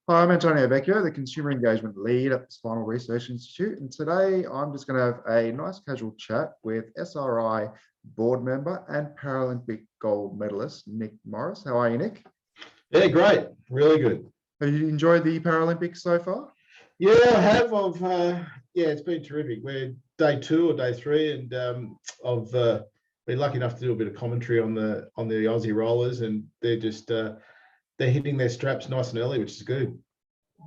Hi, I'm Antonio Vecchio, the Consumer Engagement Lead at the Spinal Research Institute. And today I'm just going to have a nice casual chat with SRI board member and Paralympic gold medalist, Nick Morris. How are you, Nick? Yeah, great. Really good. Have you enjoyed the Paralympics so far? Yeah, I have. Yeah, it's been terrific. We're day 2 or day 3, and I've been lucky enough to do a bit of commentary on the Aussie rollers, and they're just they're hitting their straps nice and early, which is good.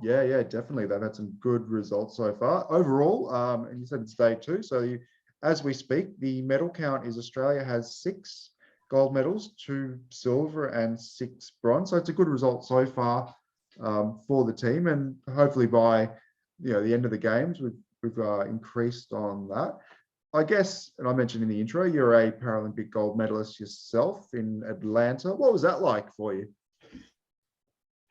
Yeah, definitely. They've had some good results so far. Overall, and you said it's day 2, so as we speak, the medal count is Australia has 6 gold medals, 2 silver and 6 bronze. So it's a good result so far for the team, and hopefully by the end of the games, we've increased on that. I guess, and I mentioned in the intro, you're a Paralympic gold medalist yourself in Atlanta. What was that like for you?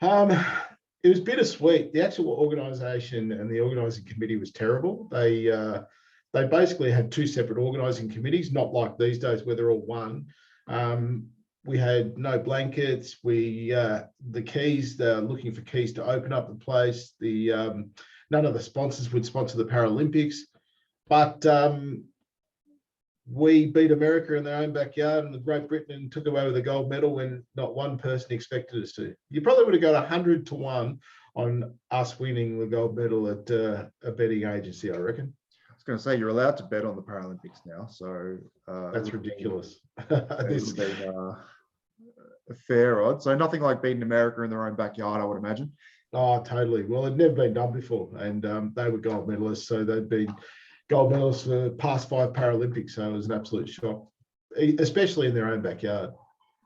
It was bittersweet. The actual organisation and the organising committee was terrible. They basically had 2 separate organising committees, not like these days where they're all one. We had no blankets. The keys, they're looking for keys to open up the place. None of the sponsors would sponsor the Paralympics, but we beat America in their own backyard, and Great Britain took away with the gold medal when not one person expected us to. You probably would have got 100 to 1 on us winning the gold medal at a betting agency, I reckon. I was going to say, you're allowed to bet on the Paralympics now, so that's ridiculous. This would be a fair odd. So nothing like beating America in their own backyard, I would imagine. Oh, totally. Well, it'd never been done before, and they were gold medalists, so they'd been gold medals for the past 5 Paralympics, so it was an absolute shock, especially in their own backyard.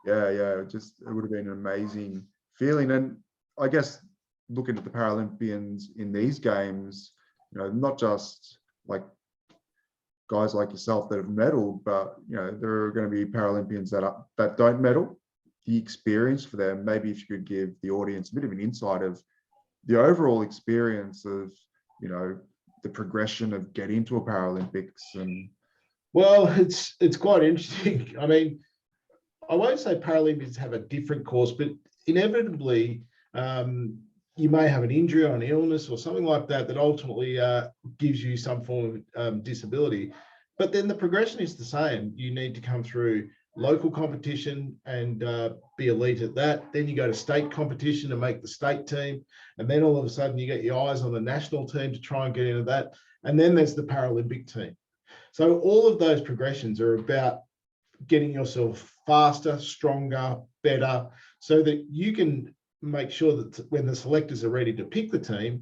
Yeah, it would have been an amazing feeling. And I guess looking at the Paralympians in these games, not just like guys like yourself that have medaled, but there are going to be Paralympians that don't medal. The experience for them, maybe if you could give the audience a bit of an insight of the overall experience of the progression of getting to a Paralympics. And well, it's quite interesting. I mean, I won't say Paralympians have a different course, but inevitably you may have an injury or an illness or something like that that ultimately gives you some form of disability. But then the progression is the same. You need to come through local competition and be elite at that. Then you go to state competition and make the state team. And then all of a sudden you get your eyes on the national team to try and get into that. And then there's the Paralympic team. So all of those progressions are about getting yourself faster, stronger, better, so that you can make sure that when the selectors are ready to pick the team,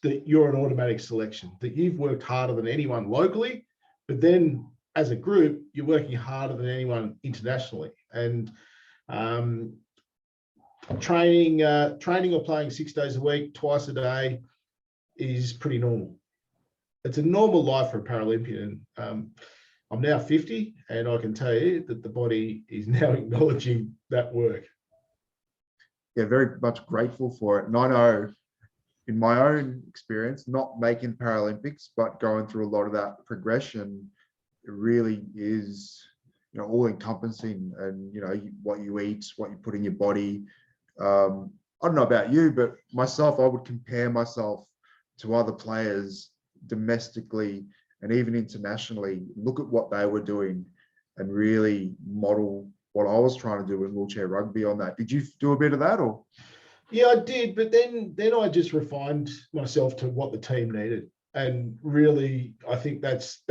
that you're an automatic selection, that you've worked harder than anyone locally, but then as a group, you're working harder than anyone internationally. And training or playing 6 days a week, twice a day is pretty normal. It's a normal life for a Paralympian. I'm now 50, and I can tell you that the body is now acknowledging that work. Yeah, very much grateful for it. And I know in my own experience, not making Paralympics, but going through a lot of that progression, it really is, all encompassing, and, what you eat, what you put in your body. I don't know about you, but myself, I would compare myself to other players domestically and even internationally, look at what they were doing and really model what I was trying to do in wheelchair rugby on that. Did you do a bit of that, or? Yeah, I did, but then I just refined myself to what the team needed. And really, I think that's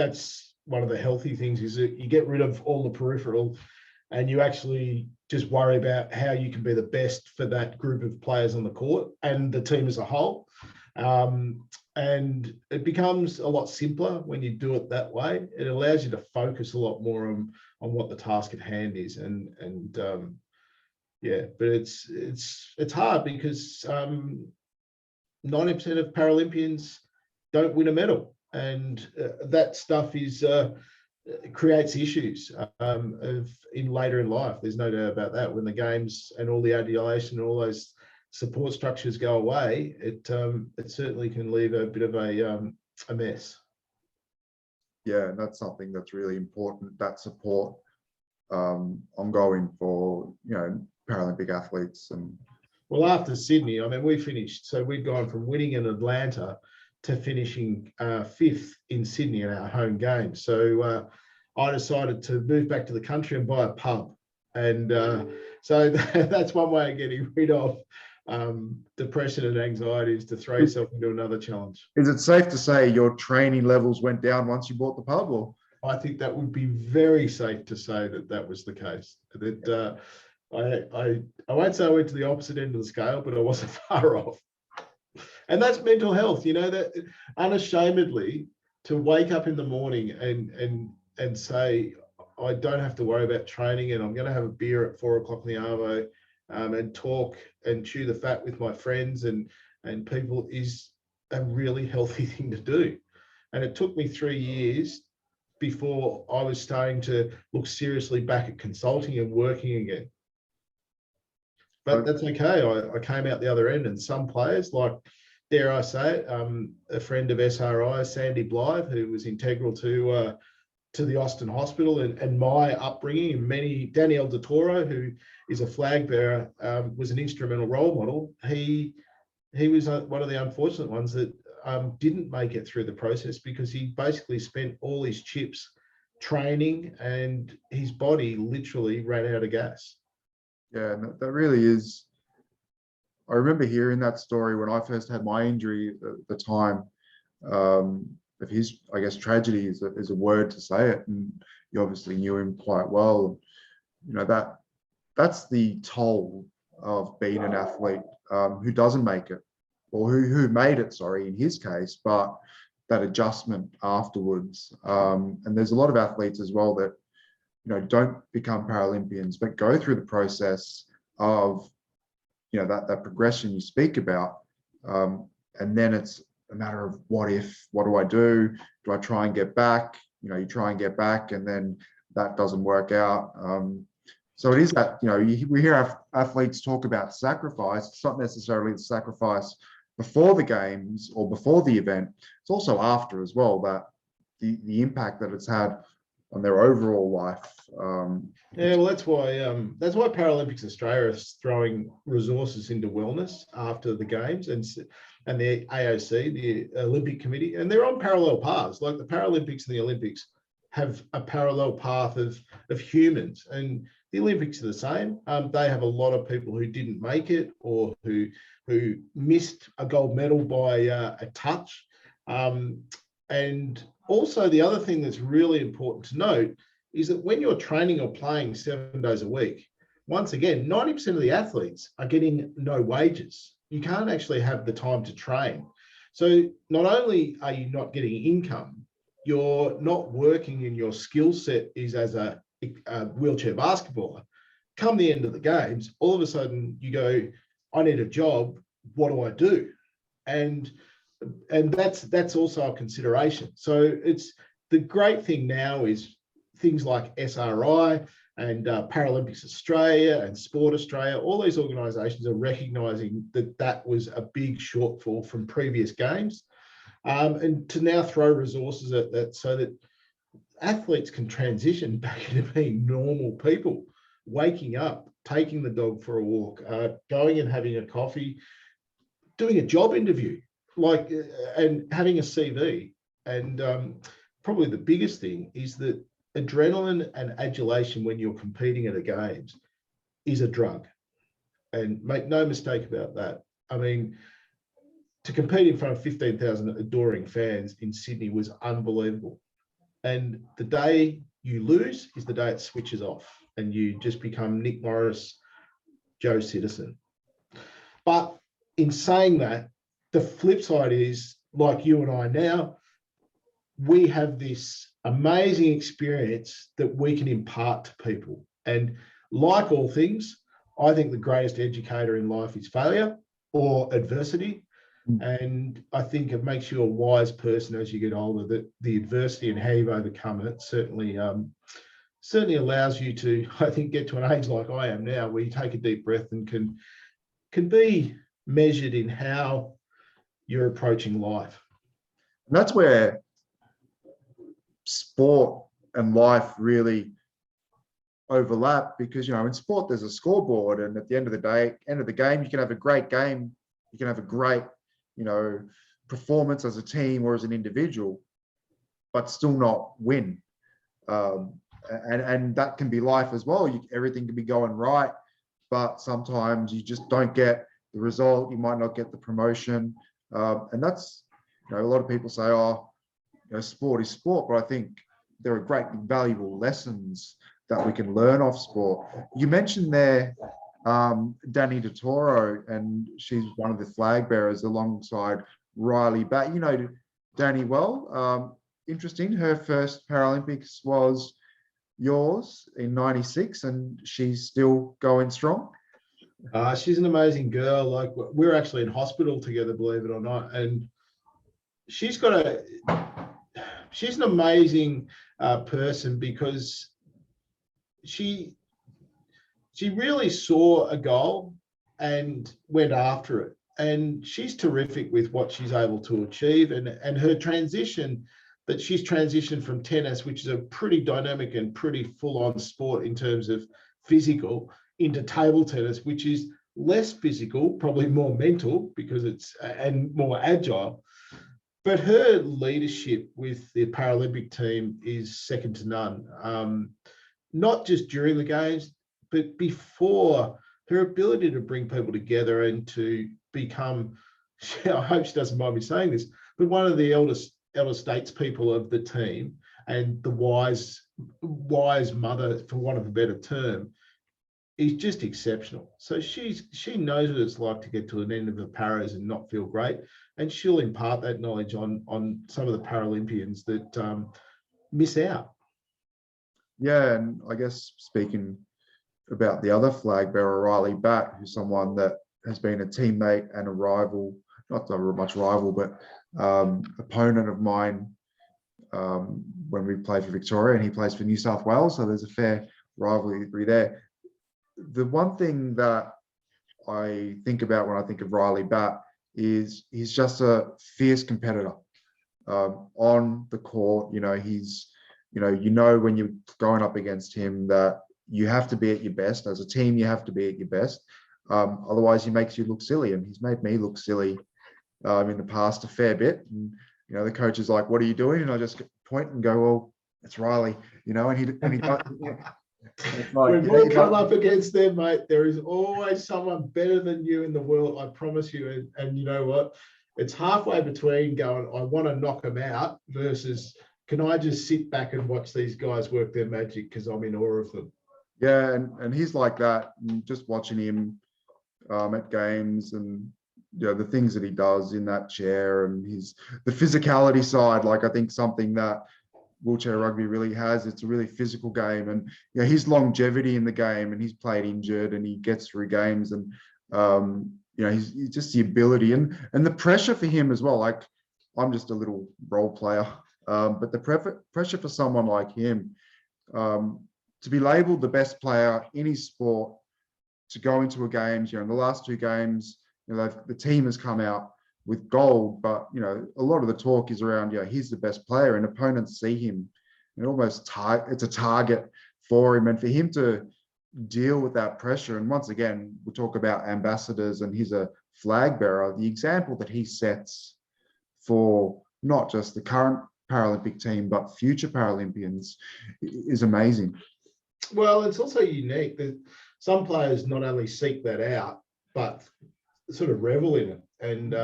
one of the healthy things, is that you get rid of all the peripheral and you actually just worry about how you can be the best for that group of players on the court and the team as a whole. And it becomes a lot simpler when you do it that way. It allows you to focus a lot more on what the task at hand is. And yeah, but it's hard because 90% of Paralympians don't win a medal, and that stuff creates issues in later in life. There's no doubt about that. When the games and all the adulation and all those support structures go away, it certainly can leave a bit of a mess. Yeah, and that's something that's really important, that support ongoing for Paralympic athletes. And Well, after Sydney, I mean, we finished. So we'd gone from winning in Atlanta to finishing fifth in Sydney in our home game. So I decided to move back to the country and buy a pub. And so that's one way of getting rid of depression and anxiety, is to throw yourself into another challenge. Is it safe to say your training levels went down once you bought the pub? Or I think that would be very safe to say that that was the case. That I won't say I went to the opposite end of the scale, but I wasn't far off. And that's mental health, you know, that unashamedly to wake up in the morning and say, I don't have to worry about training, and I'm going to have a beer at 4 o'clock in the arvo and talk and chew the fat with my friends and people is a really healthy thing to do. And it took me 3 years before I was starting to look seriously back at consulting and working again. But that's okay. I came out the other end, and some players, like, dare I say it, a friend of SRI, Sandy Blythe, who was integral to the Austin Hospital and my upbringing, and many, Danielle De Toro, who is a flag bearer, was an instrumental role model. He was one of the unfortunate ones that didn't make it through the process because he basically spent all his chips training and his body literally ran out of gas. yeah, that really is. I remember hearing that story when I first had my injury at the time. Of his, I guess, tragedy is a word to say it, and you obviously knew him quite well. You know, that's the toll of being an athlete who doesn't make it, or who made it, sorry, in his case, but that adjustment afterwards. And there's a lot of athletes as well that, you know, don't become Paralympians, but go through the process of, you know, that progression you speak about. And then it's a matter of what do I do? Do I try and get back? You know, you try and get back and then that doesn't work out. So it is that, you know, we hear athletes talk about sacrifice. It's not necessarily the sacrifice before the games or before the event. It's also after as well, that the impact that it's had on their overall life. Yeah, well, that's why Paralympics Australia is throwing resources into wellness after the games, and the AOC, the Olympic Committee, and they're on parallel paths. Like the Paralympics and the Olympics have a parallel path of humans, and the Olympics are the same. They have a lot of people who didn't make it or who missed a gold medal by a touch. And also the other thing that's really important to note is that when you're training or playing 7 days a week, once again, 90% of the athletes are getting no wages. You can't actually have the time to train. So not only are you not getting income, you're not working, and your skill set is as a wheelchair basketballer. Come the end of the games, all of a sudden you go, I need a job. What do I do? And that's also a consideration. So it's the great thing now is things like SRI and Paralympics Australia and Sport Australia, all these organisations are recognising that was a big shortfall from previous games, and to now throw resources at that so that athletes can transition back into being normal people, waking up, taking the dog for a walk, going and having a coffee, doing a job interview, and having a CV. And probably the biggest thing is that adrenaline and adulation when you're competing at the games is a drug. And make no mistake about that. I mean, to compete in front of 15,000 adoring fans in Sydney was unbelievable. And the day you lose is the day it switches off and you just become Nick Morris, Joe Citizen. But in saying that, the flip side is, like you and I now, we have this amazing experience that we can impart to people. And like all things, I think the greatest educator in life is failure or adversity. And I think it makes you a wise person as you get older, that the adversity and how you've overcome it certainly allows you to, I think, get to an age like I am now, where you take a deep breath and can be measured in how you're approaching life. And that's where sport and life really overlap because, in sport, there's a scoreboard, and at the end of the day, end of the game, you can have a great game. You can have a great, performance as a team or as an individual, but still not win. And that can be life as well. Everything can be going right, but sometimes you just don't get the result. You might not get the promotion. And that's, a lot of people say, oh, sport is sport, but I think there are great valuable lessons that we can learn off sport. You mentioned there Danny DeToro, and she's one of the flag bearers alongside Riley Batt. You know Danny well. Interesting. Her first Paralympics was yours in '96, and she's still going strong. She's an amazing girl. Like, we're actually in hospital together, believe it or not, and she's an amazing person because she really saw a goal and went after it. And she's terrific with what she's able to achieve, and her transition, that she's transitioned from tennis, which is a pretty dynamic and pretty full-on sport in terms of physical, into table tennis, which is less physical, probably more mental because and more agile. But her leadership with the Paralympic team is second to none. Not just during the games, but before. Her ability to bring people together and to become, I hope she doesn't mind me saying this, but one of the elder statespeople of the team, and the wise mother, for want of a better term, is just exceptional. So she knows what it's like to get to an end of the paras and not feel great, and she'll impart that knowledge on some of the Paralympians that miss out. Yeah, and I guess speaking about the other flag bearer, Riley Batt, who's someone that has been a teammate and a rival, not so much rival, but opponent of mine when we played for Victoria, and he plays for New South Wales, so there's a fair rivalry there. The one thing that I think about when I think of Riley Batt is he's just a fierce competitor on the court. He's, when you're going up against him that you have to be at your best. As a team, you have to be at your best. Otherwise, he makes you look silly, and he's made me look silly in the past a fair bit. And the coach is like, "What are you doing?" And I just point and go, "Well, it's Riley," and he does. When we come up against them, mate, there is always someone better than you in the world. I promise you. And you know what? It's halfway between going, I want to knock them out, versus, can I just sit back and watch these guys work their magic because I'm in awe of them. Yeah, and he's like that. And just watching him at games, and the things that he does in that chair, and the physicality side, like I think something that wheelchair rugby really has. It's a really physical game, and his longevity in the game, and he's played injured and he gets through games, and he's just the ability and the pressure for him as well. Like, I'm just a little role player, but the pressure for someone like him to be labelled the best player in his sport, to go into a games, in the last two games, the team has come out with gold, but a lot of the talk is around, he's the best player, and opponents see him and almost it's a target for him, and for him to deal with that pressure. And once again, we'll talk about ambassadors, and he's a flag bearer. The example that he sets for not just the current Paralympic team, but future Paralympians is amazing. Well, it's also unique that some players not only seek that out, but sort of revel in it. And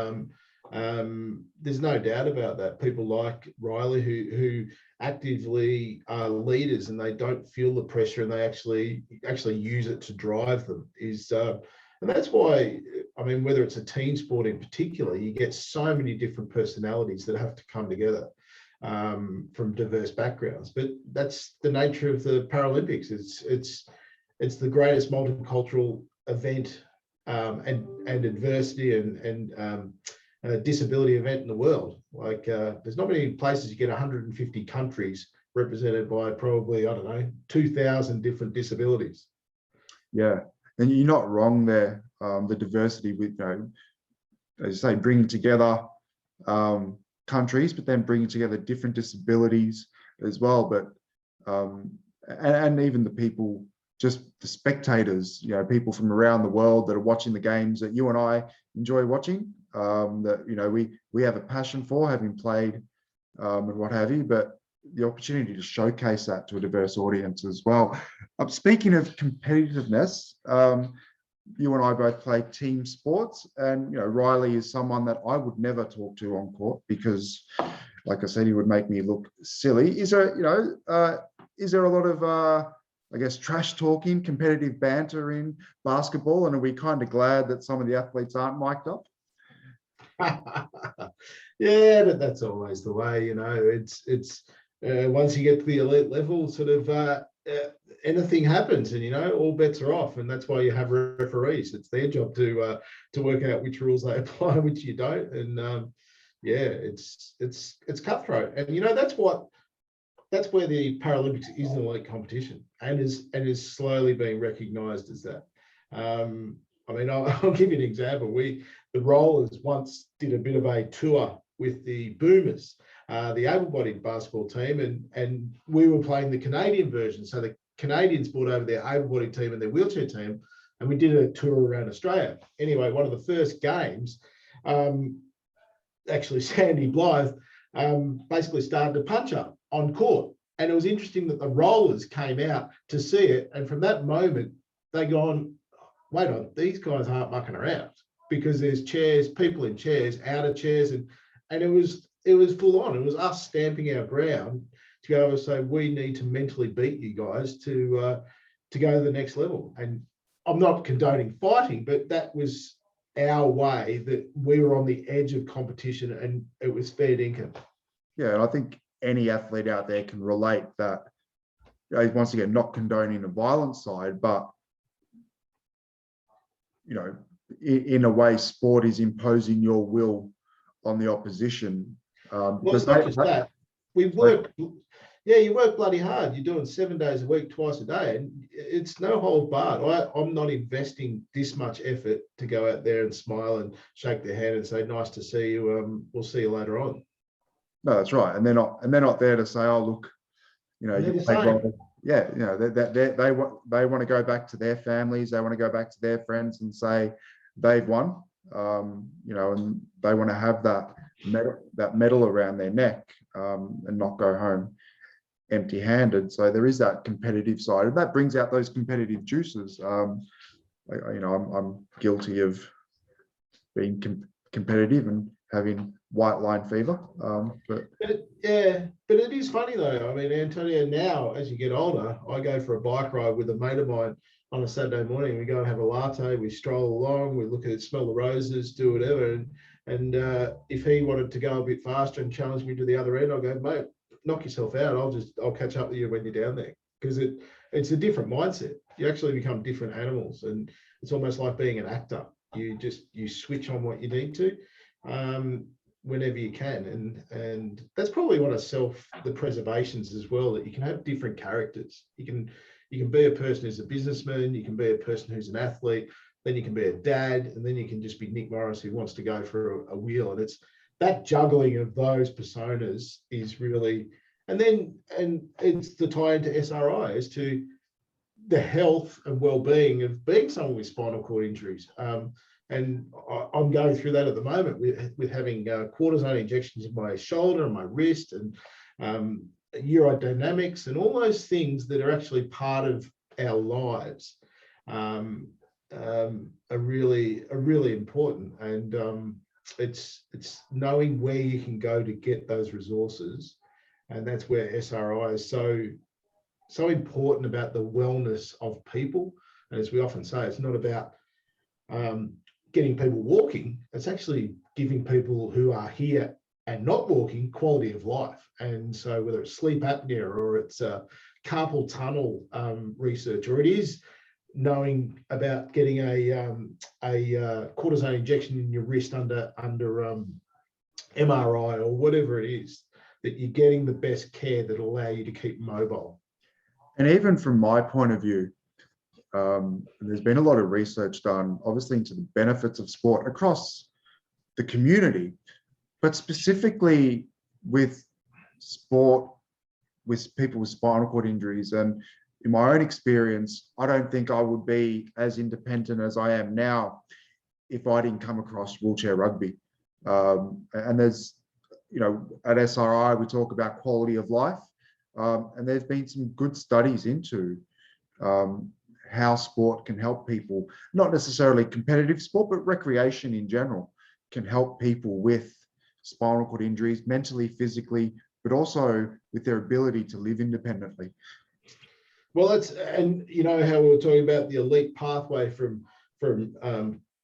there's no doubt about that. People like Riley who actively are leaders, and they don't feel the pressure, and they actually use it to drive them. And that's why, whether it's a team sport in particular, you get so many different personalities that have to come together from diverse backgrounds. But that's the nature of the Paralympics. It's the greatest multicultural event and adversity and disability event in the world. Like, there's not many places you get 150 countries represented by probably, 2,000 different disabilities. Yeah, and you're not wrong there. The diversity with, as you say, bringing together countries, but then bringing together different disabilities as well. But and even the people, just the spectators, people from around the world that are watching the games that you and I enjoy watching, that, we have a passion for, having played and what have you, but the opportunity to showcase that to a diverse audience as well. Speaking of competitiveness, you and I both play team sports, and Riley is someone that I would never talk to on court because, like I said, he would make me look silly. Is there a lot of trash talking, competitive banter in basketball, and are we kind of glad that some of the athletes aren't mic'd up? Yeah, but that's always the way. It's once you get to the elite level, sort of anything happens, and all bets are off, and that's why you have referees. It's their job to work out which rules they apply, which you don't, and it's cutthroat, and that's where the Paralympics is an elite competition, and is slowly being recognised as that. I'll give you an example. The Rollers once did a bit of a tour with the Boomers, the able-bodied basketball team, and we were playing the Canadian version. So the Canadians brought over their able-bodied team and their wheelchair team, and we did a tour around Australia. Anyway, one of the first games, actually Sandy Blythe basically started to punch up on court. And it was interesting that the Rollers came out to see it. And from that moment, they gone, wait on, these guys aren't mucking around, because there's chairs, people in chairs, out of chairs. And it was full on. It was us stamping our ground to go over and say, we need to mentally beat you guys to go to the next level. And I'm not condoning fighting, but that was our way, that we were on the edge of competition, and it was fair dinkum. Yeah, and I think any athlete out there can relate that, once again, not condoning the violent side, but in a way, sport is imposing your will on the opposition. Well, it's not just that. You work bloody hard. You're doing 7 days a week, twice a day, and it's no hold barred. I'm not investing this much effort to go out there and smile and shake their hand and say, nice to see you. We'll see you later on. No, that's right. And they're not there to say, oh, look, you played well. Yeah, they want to go back to their families. They want to go back to their friends and say they've won. And they want to have that medal around their neck, and not go home empty-handed. So there is that competitive side, and that brings out those competitive juices. I'm guilty of being competitive and having white line fever. But it is funny though. Antonio, now as you get older, I go for a bike ride with a mate of mine on a Saturday morning. We go and have a latte, we stroll along, we look at it, smell the roses, do whatever. And if he wanted to go a bit faster and challenge me to the other end, I'll go, mate, knock yourself out. I'll catch up with you when you're down there, because it's a different mindset. You actually become different animals, and it's almost like being an actor. You switch on what you need to whenever you can, and that's probably one of the preservations as well, that you can have different characters. You can be a person who's a businessman, you can be a person who's an athlete, then you can be a dad, and then you can just be Nick Morris who wants to go for a wheel. And it's that juggling of those personas is really, and it's the tie into SRI as to the health and well-being of being someone with spinal cord injuries. And I'm going through that at the moment with having cortisone injections in my shoulder and my wrist, and urodynamics, and all those things that are actually part of our lives are really important. And it's knowing where you can go to get those resources, and that's where SRI is so important, about the wellness of people. And as we often say, it's not about getting people walking, it's actually giving people who are here and not walking quality of life. And so whether it's sleep apnea, or it's carpal tunnel research, or it is knowing about getting a cortisone injection in your wrist under MRI, or whatever it is, that you're getting the best care that will allow you to keep mobile. And even from my point of view, there's been a lot of research done, obviously, into the benefits of sport across the community, but specifically with sport with people with spinal cord injuries. And in my own experience, I don't think I would be as independent as I am now if I didn't come across wheelchair rugby. And there's, at SRI, we talk about quality of life. And there's been some good studies into how sport can help people, not necessarily competitive sport, but recreation in general can help people with spinal cord injuries, mentally, physically, but also with their ability to live independently. Well, and you know how we were talking about the elite pathway from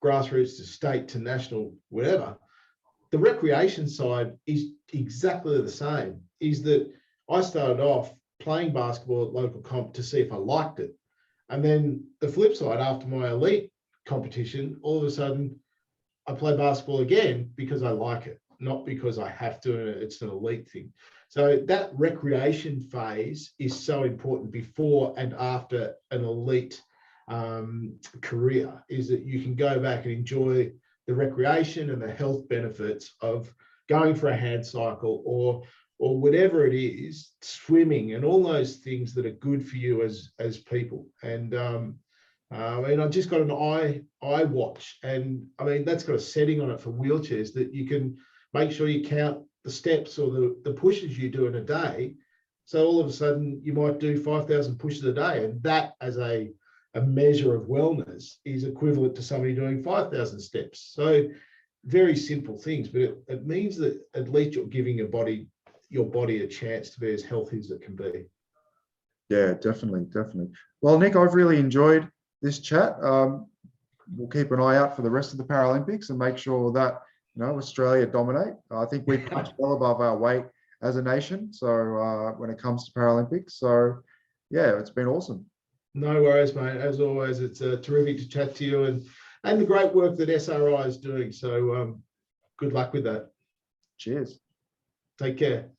grassroots to state to national, whatever. The recreation side is exactly the same. Is that I started off playing basketball at local comp to see if I liked it. And then the flip side, after my elite competition, all of a sudden I play basketball again because I like it, not because I have to, and it's an elite thing. So that recreation phase is so important before and after an elite career, is that you can go back and enjoy the recreation and the health benefits of going for a hand cycle or whatever it is, swimming and all those things that are good for you as people. And I've just got an eye watch, and I mean that's got a setting on it for wheelchairs that you can make sure you count the steps or the pushes you do in a day. So all of a sudden you might do 5,000 pushes a day, and that as a measure of wellness is equivalent to somebody doing 5,000 steps. So very simple things, but it means that at least you're giving your body a chance to be as healthy as it can be. Yeah, definitely. Well, Nick, I've really enjoyed this chat. We'll keep an eye out for the rest of the Paralympics and make sure that Australia dominate. I think we punch well above our weight as a nation. So when it comes to Paralympics, so yeah, it's been awesome. No worries, mate. As always, it's terrific to chat to you and the great work that SRI is doing. So good luck with that. Cheers. Take care.